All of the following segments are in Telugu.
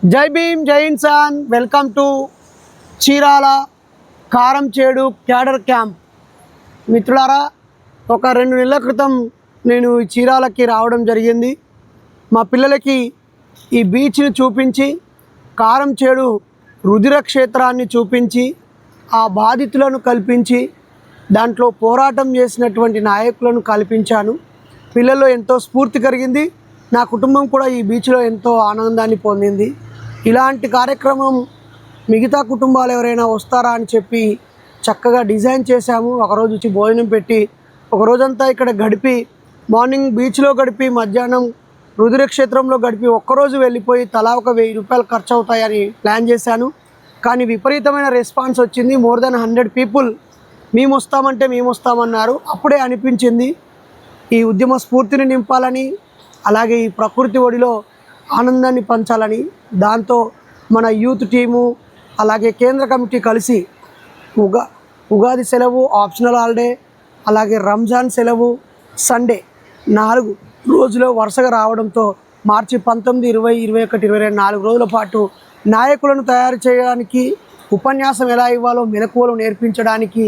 జై భీమ్, జై ఇన్సాన్. Welcome to Chirala Karamchedu cadre camp. మిత్రులారా, ఒక 2 నెలల క్రితం నేను ఈ చీరాలకి రావడం జరిగింది. మా పిల్లలకి ఈ బీచ్ని చూపించి, కారంచేడు రుధిర క్షేత్రాన్ని చూపించి, ఆ బాధితులను కల్పించి, దాంట్లో పోరాటం చేసినటువంటి నాయకులను కల్పించాను. పిల్లల్లో ఎంతో స్ఫూర్తి కలిగింది. నా కుటుంబం కూడా ఈ బీచ్లో ఎంతో ఆనందాన్ని పొందింది. ఇలాంటి కార్యక్రమం మిగతా కుటుంబాలు ఎవరైనా వస్తారా అని చెప్పి చక్కగా డిజైన్ చేశాము. ఒకరోజు వచ్చి భోజనం పెట్టి, ఒక రోజంతా ఇక్కడ గడిపి, మార్నింగ్ బీచ్లో గడిపి, మధ్యాహ్నం రుధిర క్షేత్రంలో గడిపి, ఒక్కరోజు వెళ్ళిపోయి తలా ఒక 1000 రూపాయలు ఖర్చు అవుతాయని ప్లాన్ చేశాను. కానీ విపరీతమైన రెస్పాన్స్ వచ్చింది. మోర్ దెన్ 100 పీపుల్ మేము వస్తామన్నారు. అప్పుడే అనిపించింది ఈ ఉద్యమ స్ఫూర్తిని నింపాలని, అలాగే ఈ ప్రకృతి ఒడిలో ఆనందాన్ని పంచాలని. దాంతో మన యూత్ టీము, అలాగే కేంద్ర కమిటీ కలిసి ఉగాది సెలవు, ఆప్షనల్ హాలిడే, అలాగే రంజాన్ సెలవు, సండే 4 రోజులు వరుసగా రావడంతో మార్చి 19, 20, 21, 22 4 రోజుల పాటు నాయకులను తయారు చేయడానికి, ఉపన్యాసం ఎలా ఇవ్వాలో మెలకువలు నేర్పించడానికి,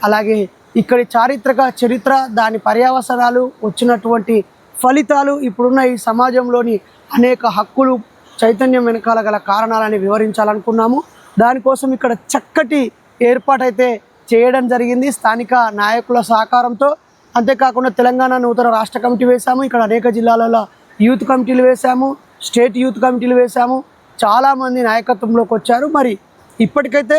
అలాగే ఇక్కడి చారిత్రక చరిత్ర, దాని పర్యవసనాలు, వచ్చినటువంటి ఫలితాలు, ఇప్పుడున్న ఈ సమాజంలోని అనేక హక్కులు, చైతన్యం వెనకాల గల కారణాలని వివరించాలనుకున్నాము. దానికోసం ఇక్కడ చక్కటి ఏర్పాటైతే చేయడం జరిగింది స్థానిక నాయకుల సహకారంతో. అంతేకాకుండా తెలంగాణ నూతన రాష్ట్ర కమిటీ వేశాము. ఇక్కడ అనేక జిల్లాలలో యూత్ కమిటీలు వేశాము, స్టేట్ యూత్ కమిటీలు వేశాము. చాలామంది నాయకత్వంలోకి వచ్చారు. మరి ఇప్పటికైతే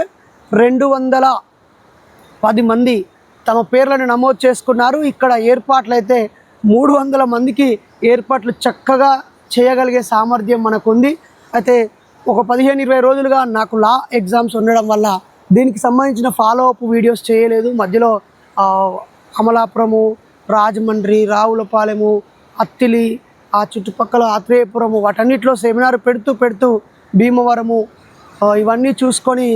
210 మంది తమ పేర్లను నమోదు చేసుకున్నారు. ఇక్కడ ఏర్పాట్లు అయితే 300 మందికి ఏర్పాట్లు చక్కగా చేయగలిగే సామర్థ్యం మనకుంది. అయితే ఒక 15-20 రోజులుగా నాకు లా ఎగ్జామ్స్ ఉండడం వల్ల దీనికి సంబంధించిన ఫాలోఅప్ వీడియోస్ చేయలేదు. మధ్యలో అమలాపురము, రాజమండ్రి, రావులపాలెము, అత్తిలి, ఆ చుట్టుపక్కల ఆత్రేయపురము, వాటన్నిటిలో సెమినార్ పెడుతూ భీమవరము ఇవన్నీ చూసుకొని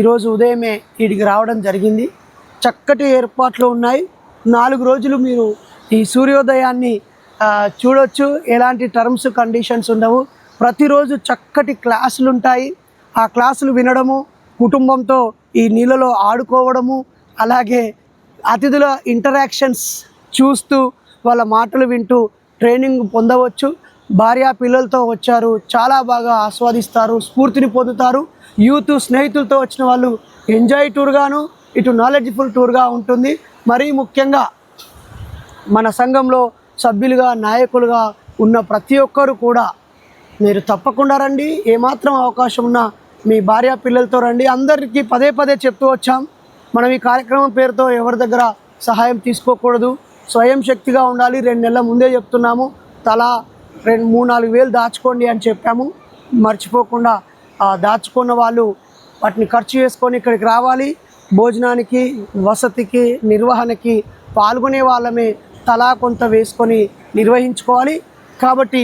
ఈరోజు ఉదయమే వీడికి రావడం జరిగింది. చక్కటి ఏర్పాట్లు ఉన్నాయి. 4 రోజులు మీరు ఈ సూర్యోదయాన్ని చూడొచ్చు. ఎలాంటి టర్మ్స్ కండిషన్స్ ఉండవు. ప్రతిరోజు చక్కటి క్లాసులు ఉంటాయి. ఆ క్లాసులు వినడము, కుటుంబంతో ఈ నీళ్ళలో ఆడుకోవడము, అలాగే అతిథుల ఇంటరాక్షన్స్ చూస్తూ వాళ్ళ మాటలు వింటూ ట్రైనింగ్ పొందవచ్చు. భార్య పిల్లలతో వచ్చారు, చాలా బాగా ఆస్వాదిస్తారు, స్ఫూర్తిని పొందుతారు. యూత్ స్నేహితులతో వచ్చిన వాళ్ళు ఎంజాయ్ టూర్గాను, ఇటు నాలెడ్జ్ఫుల్ టూర్గా ఉంటుంది. మరీ ముఖ్యంగా మన సంఘంలో సభ్యులుగా, నాయకులుగా ఉన్న ప్రతి ఒక్కరు కూడా మీరు తప్పకుండా రండి. ఏమాత్రం అవకాశం ఉన్నా మీ భార్య పిల్లలతో రండి. అందరికీ పదే చెప్తూ వచ్చాం, మనం ఈ కార్యక్రమం పేరుతో ఎవరి దగ్గర సహాయం తీసుకోకూడదు, స్వయం శక్తిగా ఉండాలి. 2 నెలల ముందే చెప్తున్నాము, తలా 3-4 వేలు దాచుకోండి అని చెప్పాము. మర్చిపోకుండా దాచుకున్న వాళ్ళు వాటిని ఖర్చు చేసుకొని ఇక్కడికి రావాలి. భోజనానికి, వసతికి, నిర్వహణకి పాల్గొనే వాళ్ళమే తలా కొంత వేసుకొని నిర్వహించుకోవాలి. కాబట్టి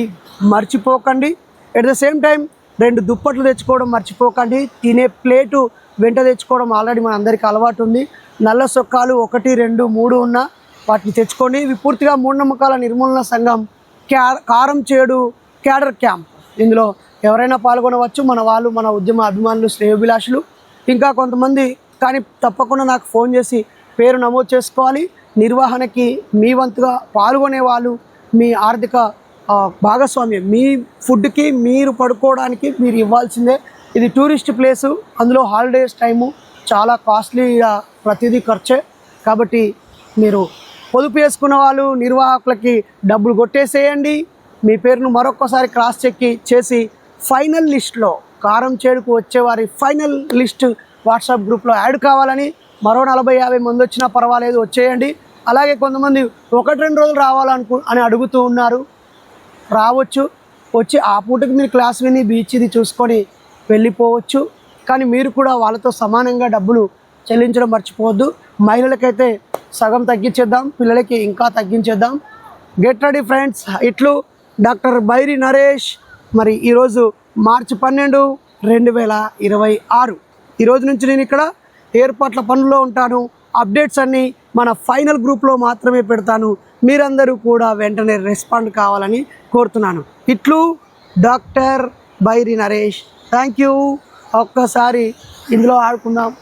మర్చిపోకండి. ఎట్ ద సేమ్ టైం 2 దుప్పట్లు తెచ్చుకోవడం మర్చిపోకండి. తినే ప్లేటు వెంట తెచ్చుకోవడం ఆల్రెడీ మన అందరికీ అలవాటు ఉంది. నల్ల సొక్కాలు 1, 2, 3 ఉన్న వాటిని తెచ్చుకోండి. ఇవి పూర్తిగా మూఢనమ్మకాల నిర్మూలన సంఘం కారంచేడు క్యాడర్ క్యాంప్. ఇందులో ఎవరైనా పాల్గొనవచ్చు. మన వాళ్ళు, మన ఉద్యమ అభిమానులు, శ్రేయోభిలాషులు, ఇంకా కొంతమంది. కానీ తప్పకుండా నాకు ఫోన్ చేసి పేరు నమోదు చేసుకోవాలి. నిర్వహణకి మీ వంతుగా పాల్గొనే వాళ్ళు మీ ఆర్థిక భాగస్వామ్యం, మీ ఫుడ్కి, మీరు పడుకోవడానికి మీరు ఇవ్వాల్సిందే. ఇది టూరిస్ట్ ప్లేసు, అందులో హాలిడేస్ టైము, చాలా కాస్ట్లీగా ప్రతిదీ ఖర్చే. కాబట్టి మీరు పొదుపు చేసుకున్న వాళ్ళు నిర్వాహకులకి డబ్బులు కొట్టేసేయండి. మీ పేరును మరొక్కసారి క్రాస్ చెక్ చేసి ఫైనల్ లిస్ట్లో, కారంచేడుకు వచ్చేవారి ఫైనల్ లిస్ట్ వాట్సాప్ గ్రూప్లో యాడ్ కావాలని. మరో 40-50 మంది వచ్చినా పర్వాలేదు, వచ్చేయండి. అలాగే కొంతమంది 1-2 రోజులు అని అడుగుతూ ఉన్నారు. రావచ్చు, వచ్చి ఆ పూటకి మీరు క్లాస్ విని బీచ్ ఇది చూసుకొని వెళ్ళిపోవచ్చు. కానీ మీరు కూడా వాళ్ళతో సమానంగా డబ్బులు చెల్లించడం మర్చిపోవద్దు. మహిళలకైతే సగం తగ్గించేద్దాం, పిల్లలకి ఇంకా తగ్గించేద్దాం. Get ready friends. ఇట్లు డాక్టర్ బైరి నరేష్. మరి ఈరోజు మార్చి 12, 2026. ఈరోజు నుంచి నేను ఇక్కడ ఏర్పాట్ల పనుల్లో ఉంటాను. అప్డేట్స్ అన్నీ మన ఫైనల్ గ్రూప్లో మాత్రమే పెడతాను. మీరందరూ కూడా వెంటనే రెస్పాండ్ కావాలని కోరుతున్నాను. ఇట్లు doctor Bairi Naresh. Thank you. ఒక్కసారి ఇందులో ఆడుకుందాం.